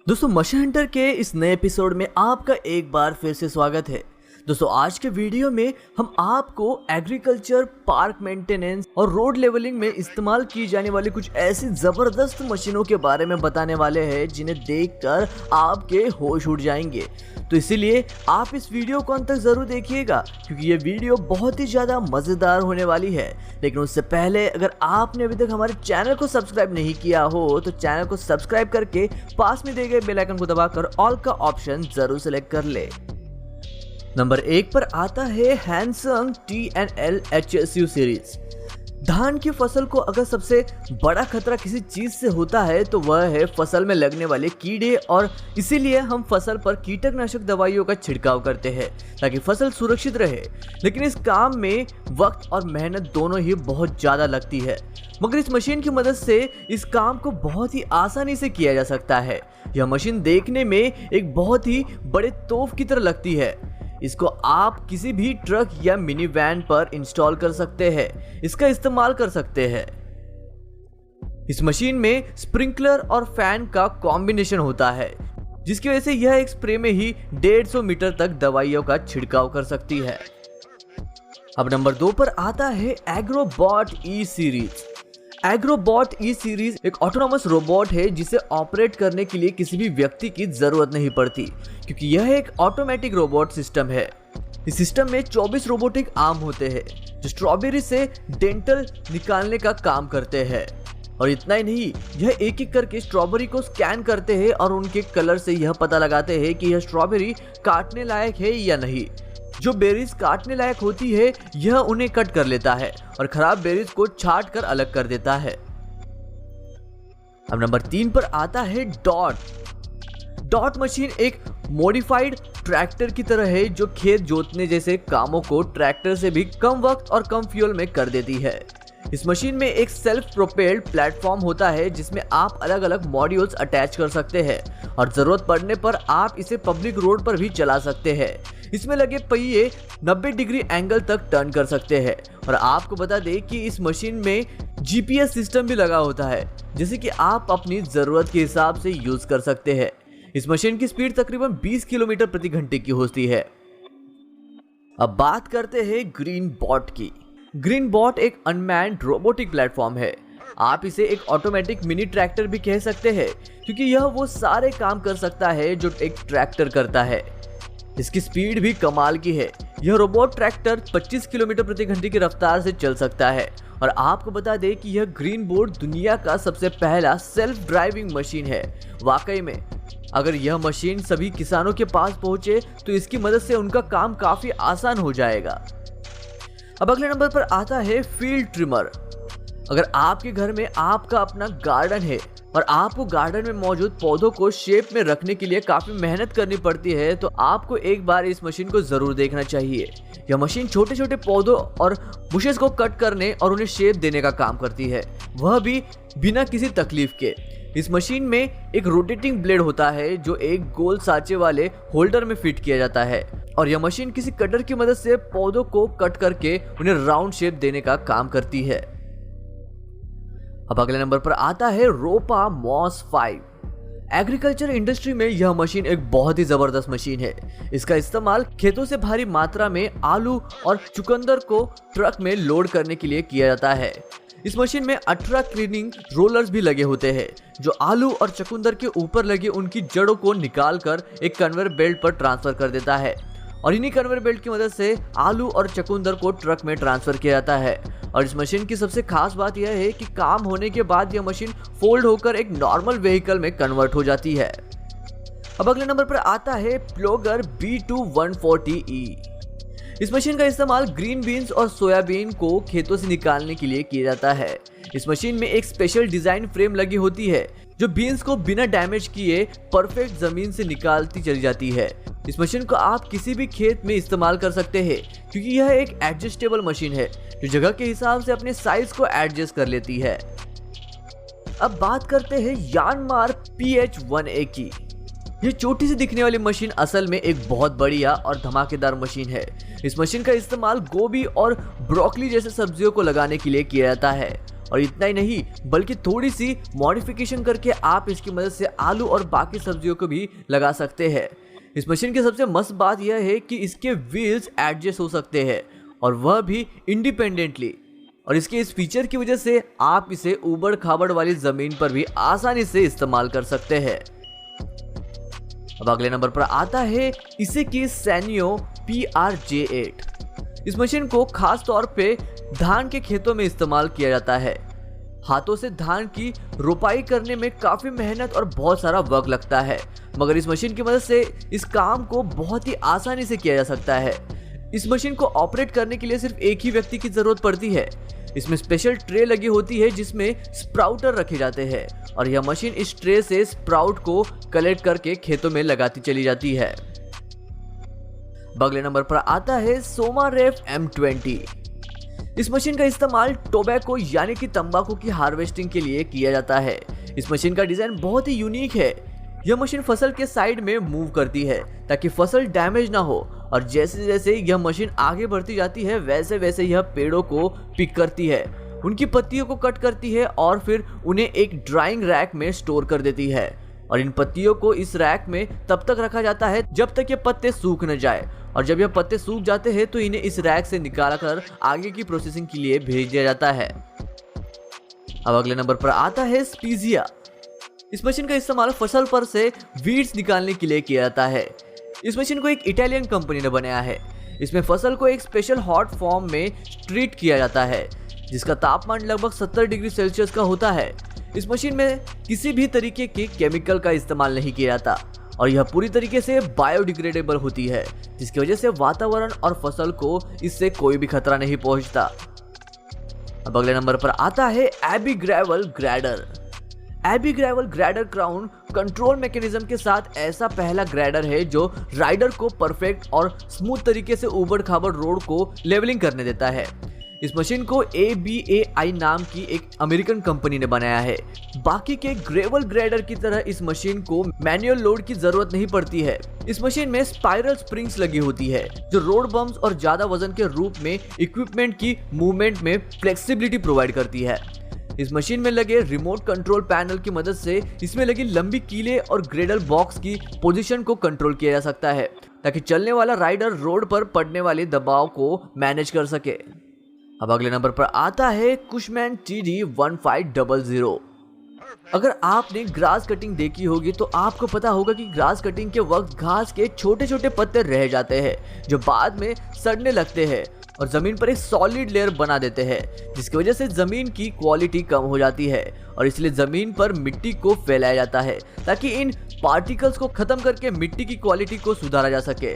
दोस्तों machine Hunter के इस नए एपिसोड में आपका एक बार फिर से स्वागत है। दोस्तों आज के वीडियो में हम आपको एग्रीकल्चर, पार्क मेंटेनेंस और रोड लेवलिंग में इस्तेमाल की जाने वाली कुछ ऐसी जबरदस्त मशीनों के बारे में बताने वाले हैं जिन्हें देखकर आपके होश उड़ जाएंगे। तो इसीलिए आप इस वीडियो को अंत तक जरूर देखिएगा क्योंकि ये वीडियो बहुत ही ज्यादा मजेदार होने वाली है। लेकिन उससे पहले अगर आपने अभी तक हमारे चैनल को सब्सक्राइब नहीं किया हो तो चैनल को सब्सक्राइब करके पास में दिए गए बेल आइकन को दबाकर ऑल का ऑप्शन जरूर सेलेक्ट कर ले। नंबर 1 पर आता है हैनसंग TNL HSU सीरीज। धान की फसल को अगर सबसे बड़ा खतरा किसी चीज से होता है तो वह है फसल में लगने वाले कीड़े, और इसीलिए हम फसल पर कीटनाशक दवाइयों का छिड़काव करते हैं ताकि फसल सुरक्षित रहे। लेकिन इस काम में वक्त और मेहनत दोनों ही बहुत ज्यादा लगती है, मगर इस मशीन की मदद से इस काम को बहुत ही आसानी से किया जा सकता है। यह मशीन देखने में एक बहुत ही बड़े तोप की तरह लगती है। इसको आप किसी भी ट्रक या मिनी वैन पर इंस्टॉल कर सकते हैं, इसका इस्तेमाल कर सकते हैं। इस मशीन में स्प्रिंकलर और फैन का कॉम्बिनेशन होता है जिसकी वजह से यह एक स्प्रे में ही 150 मीटर तक दवाइयों का छिड़काव कर सकती है। अब नंबर 2 पर आता है एग्रोबॉट E सीरीज। एग्रोबॉट E सीरीज एक ऑटोनॉमस रोबोट है जिसे ऑपरेट करने के लिए किसी भी व्यक्ति की जरूरत नहीं पड़ती क्योंकि यह एक ऑटोमेटिक रोबोट सिस्टम है। इस सिस्टम में 24 रोबोटिक आर्म होते हैं जो स्ट्रॉबेरी से डेंटल निकालने का काम करते हैं। और इतना ही नहीं, यह एक एक करके स्ट्रॉबेरी को स्कैन करते हैं और उनके कलर से यह पता लगाते हैं कि यह स्ट्रॉबेरी काटने लायक है या नहीं। जो बेरीज काटने लायक होती है यह उन्हें कट कर लेता है और खराब बेरीज को छांट कर अलग कर देता है। अब नंबर 3 पर आता है डॉट मशीन एक मॉडिफाइड ट्रैक्टर की तरह है जो खेत जोतने जैसे कामों को ट्रैक्टर से भी कम वक्त और कम फ्यूल में कर देती है। इस मशीन में एक सेल्फ प्रोपेल्ड प्लेटफॉर्म होता है जिसमें आप अलग अलग मॉड्यूल्स अटैच कर सकते हैं और जरूरत पड़ने पर आप इसे पब्लिक रोड पर भी चला सकते हैं। इसमें लगे पहिए 90 डिग्री एंगल तक टर्न कर सकते हैं। और आपको बता दें कि इस मशीन में GPS सिस्टम भी लगा होता है जिसे कि आप अपनी जरूरत के हिसाब से यूज कर सकते हैं। इस मशीन की स्पीड तकरीबन 20 किलोमीटर प्रति घंटे की होती है। अब बात करते हैं ग्रीन बॉट की। ग्रीन बॉट एक अनमैन्ड रोबोटिक प्लेटफॉर्म है। आप इसे एक ऑटोमेटिक मिनी ट्रैक्टर भी कह सकते हैं क्योंकि यह वो सारे काम कर सकता है जो एक ट्रैक्टर करता है। इसकी स्पीड भी कमाल की है। यह रोबोट ट्रैक्टर 25 किलोमीटर प्रति घंटे की रफ्तार से चल सकता है। और आपको बता दें कि यह ग्रीन बोर्ड दुनिया का सबसे पहला सेल्फ ड्राइविंग मशीन है। वाकई में अगर यह मशीन सभी किसानों के पास पहुंचे तो इसकी मदद से उनका काम काफी आसान हो जाएगा। अब अगले नंबर पर आता है फील्ड ट्रिमर। अगर आपके घर में आपका अपना गार्डन है और आपको गार्डन में मौजूद पौधों को शेप में रखने के लिए काफी मेहनत करनी पड़ती है तो आपको एक बार इस मशीन को जरूर देखना चाहिए। यह मशीन छोटे छोटे पौधों और बुशेस को कट करने और उन्हें शेप देने का काम करती है, वह भी बिना किसी तकलीफ के। इस मशीन में एक रोटेटिंग ब्लेड होता है जो एक गोल सांचे वाले होल्डर में फिट किया जाता है और यह मशीन किसी कटर की मदद से पौधों को कट करके उन्हें राउंड शेप देने का काम करती है। अब अगले नंबर पर आता है रोपा मॉस 5। एग्रीकल्चर इंडस्ट्री में यह मशीन एक बहुत ही जबरदस्त मशीन है। इसका इस्तेमाल खेतों से भारी मात्रा में आलू और चुकंदर को ट्रक में लोड करने के लिए किया जाता है। इस मशीन में 18 क्लीनिंग रोलर्स भी लगे होते हैं जो आलू और चुकंदर के ऊपर लगे उनकी जड़ों को निकालकर एक कन्वेयर बेल्ट पर ट्रांसफर कर देता है। और इन्हीं कन्वेयर बेल्ट की मदद से आलू और चुकंदर को ट्रक में ट्रांसफर किया जाता है। और इस मशीन की सबसे खास बात यह है कि काम होने के बाद यह मशीन फोल्ड होकर एक नॉर्मल व्हीकल में कन्वर्ट हो जाती है। अब अगले नंबर पर आता है प्लोगर B2140E। इस मशीन का इस्तेमाल ग्रीन बीन्स और सोयाबीन को खेतों से निकालने के लिए किया जाता है। इस मशीन में एक स्पेशल डिजाइन फ्रेम लगी होती है जो बीन्स को बिना डैमेज किए परफेक्ट जमीन से निकालती चली जाती है। इस मशीन को आप किसी भी खेत में इस्तेमाल कर सकते हैं क्योंकि यह एक एडजस्टेबल मशीन है जो जगह के हिसाब से अपने साइज को एडजस्ट कर लेती है। अब बात करते हैं यानमार PH1A की। यह छोटी सी दिखने वाली मशीन असल में एक बहुत बढ़िया और धमाकेदार मशीन है। इस मशीन का इस्तेमाल गोभी और ब्रोकली जैसे सब्जियों को लगाने के लिए किया जाता है और इतना ही नहीं बल्कि थोड़ी सी मॉडिफिकेशन करके आप इसकी मदद से आलू और बाकी सब्जियों को भी लगा सकते हैं। इस मशीन की सबसे मस्त बात यह है कि इसके व्हील्स एडजस्ट हो सकते हैं और वह भी इंडिपेंडेंटली, और इसके इस फीचर की वजह से आप इसे ऊबड़ खाबड़ वाली जमीन पर भी आसानी से इस्तेमाल कर सकते हैं। अब अगले नंबर पर आता है इसे की सैनियो PRJ8। इस मशीन को खास तौर पे धान के खेतों में इस्तेमाल किया जाता है। हाथों से धान की रोपाई करने में काफी मेहनत और बहुत सारा वक्त लगता है, मगर इस मशीन की मदद से इस काम को बहुत ही आसानी से किया जा सकता है। इस मशीन को ऑपरेट करने के लिए सिर्फ एक ही व्यक्ति की जरूरत पड़ती है। इसमें स्पेशल ट्रे लगी होती है जिसमें स्प्राउटर रखे जाते हैं और यह मशीन इस ट्रे से स्प्राउट को कलेक्ट करके खेतों में लगाती चली जाती है। अगले नंबर पर आता है सोमारेफ M20। इस मशीन का इस्तेमाल टोबैको यानी कि तंबाकू की हार्वेस्टिंग के लिए किया जाता है। इस मशीन का डिजाइन बहुत ही यूनिक है। यह मशीन फसल के साइड में मूव करती है ताकि फसल डैमेज ना हो, और जैसे जैसे यह मशीन आगे बढ़ती जाती है वैसे वैसे यह पेड़ों को पिक करती है, उनकी पत्तियों को कट करती है और फिर उन्हें एक ड्राइंग रैक में स्टोर कर देती है। और इन पत्तियों को इस रैक में तब तक रखा जाता है जब तक ये पत्ते सूख न जाए, और जब यह पत्ते सूख जाते हैं तो इन्हें इस रैक से निकाल कर आगे की प्रोसेसिंग के लिए भेज दिया जाता है। अब अगले नंबर पर आता है स्पीजिया। इस मशीन का इस्तेमाल फसल पर से वीड्स निकालने के लिए किया जाता है। इस मशीन को एक इटालियन कंपनी ने बनाया है। इसमें फसल को एक स्पेशल हॉट फॉर्म में ट्रीट किया जाता है जिसका तापमान लगभग 70 डिग्री सेल्सियस का होता है। इस मशीन में किसी भी तरीके के केमिकल का इस्तेमाल नहीं किया जाता और यह पूरी तरीके से बायोडिग्रेडेबल होती है, जिसकी वजह से वातावरण और फसल को इससे कोई भी खतरा नहीं पहुंचता। अब अगले नंबर पर आता है AB gravel grader. AB gravel grader crown control mechanism के साथ ऐसा पहला ग्रेडर है जो राइडर को परफेक्ट और स्मूथ तरीके से ऊबड़ खाबड़ रोड को लेवलिंग करने देता है। इस मशीन को ABAI नाम की एक अमेरिकन कंपनी ने बनाया है। बाकी के ग्रेवल ग्रेडर की तरह इस मशीन को मैनुअल लोड की जरूरत नहीं पड़ती है। इस मशीन में स्पाइरल स्प्रिंग्स लगी होती है जो रोड बम्प्स और ज्यादा वजन के रूप में इक्विपमेंट की मूवमेंट में फ्लेक्सिबिलिटी प्रोवाइड करती है। इस मशीन में लगे रिमोट कंट्रोल पैनल की मदद से इसमें लगी लंबी कीले और ग्रेडल बॉक्स की पोजीशन को कंट्रोल किया जा सकता है ताकि चलने वाला राइडर रोड पर पड़ने वाले दबाव को मैनेज कर सके। अब अगले नंबर पर आता है कुशमैन TD1500। अगर आपने ग्रास कटिंग देखी होगी तो आपको पता होगा कि ग्रास कटिंग के वक्त घास के छोटे छोटे पत्ते रह जाते हैं जो बाद में सड़ने लगते हैं और जमीन पर एक सॉलिड लेयर बना देते हैं, जिसकी वजह से जमीन की क्वालिटी कम हो जाती है और इसलिए जमीन पर मिट्टी को फैलाया जाता है ताकि इन पार्टिकल्स को खत्म करके मिट्टी की क्वालिटी को सुधारा जा सके।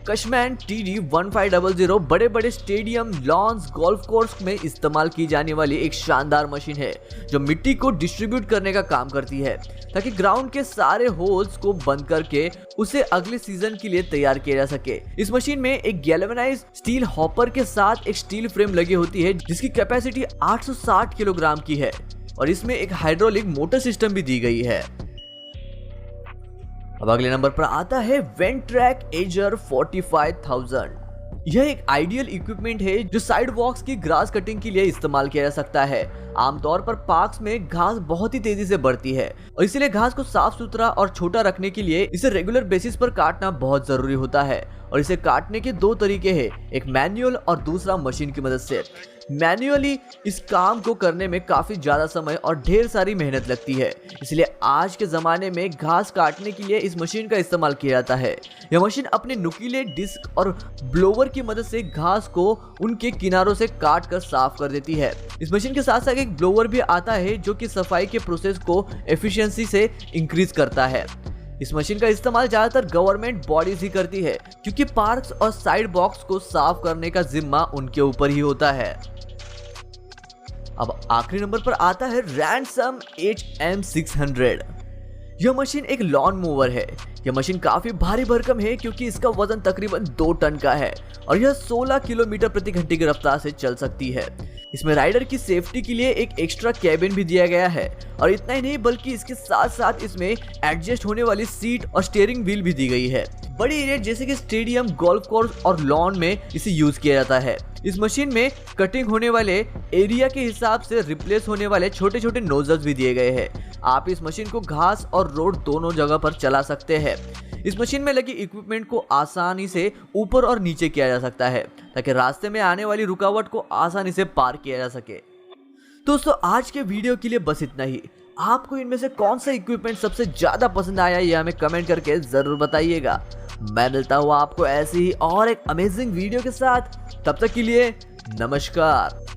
कशमैन TD1500 बड़े बड़े स्टेडियम, लॉन्स, गोल्फ कोर्स में इस्तेमाल की जाने वाली एक शानदार मशीन है जो मिट्टी को डिस्ट्रीब्यूट करने का काम करती है ताकि ग्राउंड के सारे होल्स को बंद करके उसे अगले सीजन के लिए तैयार किया जा सके। इस मशीन में एक गैल्वेनाइज्ड स्टील हॉपर के साथ एक स्टील फ्रेम लगी होती है जिसकी कैपेसिटी 860 किलोग्राम की है और इसमें एक हाइड्रोलिक मोटर सिस्टम भी दी गई है। अब अगले नंबर पर आता है वेंट्रैक एजर 45000। यह एक आइडियल इक्विपमेंट है जो साइड वॉक्स की ग्रास कटिंग के लिए इस्तेमाल किया जा सकता है। आमतौर पर पार्क्स में घास बहुत ही तेजी से बढ़ती है और इसलिए घास को साफ सुथरा और छोटा रखने के लिए इसे रेगुलर बेसिस पर काटना बहुत जरूरी होता है और इसे काटने के दो तरीके हैं, एक मैनुअल और दूसरा मशीन की मदद से। मैन्युअली इस काम को करने में काफी ज्यादा समय और ढेर सारी मेहनत लगती है, इसलिए आज के जमाने में घास काटने के लिए इस मशीन का इस्तेमाल किया जाता है। यह मशीन अपने नुकीले डिस्क और ब्लोवर की मदद से घास को उनके किनारों से काट कर साफ कर देती है। इस मशीन के साथ साथ एक ब्लोवर भी आता है जो कि सफाई के प्रोसेस को एफिशिएंसी से इंक्रीज करता है। इस मशीन का इस्तेमाल ज्यादातर गवर्नमेंट बॉडीज ही करती है क्योंकि पार्क्स और साइड बॉक्स को साफ करने का जिम्मा उनके ऊपर ही होता है। अब आखिरी नंबर पर आता है रैंसम HM600। यह मशीन एक लॉन मूवर है। यह मशीन काफी भारी भरकम है क्योंकि इसका वजन तकरीबन 2 टन का है और यह 16 किलोमीटर प्रति घंटे की रफ्तार से चल सकती है। इसमें राइडर की सेफ्टी के लिए एक एक्स्ट्रा कैबिन भी दिया गया है और इतना ही नहीं बल्कि इसके साथ साथ इसमें एडजस्ट होने वाली सीट और स्टीयरिंग व्हील भी दी गई है। बड़े एरिया जैसे कि स्टेडियम, गोल्फ कोर्स और लॉन में इसे यूज किया जाता है। इस मशीन में कटिंग होने वाले एरिया के हिसाब से रिप्लेस होने वाले छोटे छोटे नोजल्स भी दिए गए हैं। आप इस मशीन को घास और रोड दोनों जगह पर चला सकते हैं। इस मशीन में लगी इक्विपमेंट को आसानी से ऊपर और नीचे किया जा सकता है ताकि रास्ते में आने वाली रुकावट को आसानी से पार किया जा सके। दोस्तों आज के वीडियो के लिए बस इतना ही। आपको इनमें से कौन सा इक्विपमेंट सबसे ज्यादा पसंद आया ये हमें कमेंट करके जरूर बताइएगा। मैं मिलता हूँ आपको ऐसी ही और एक अमेजिंग वीडियो के साथ। तब तक के लिए नमस्कार।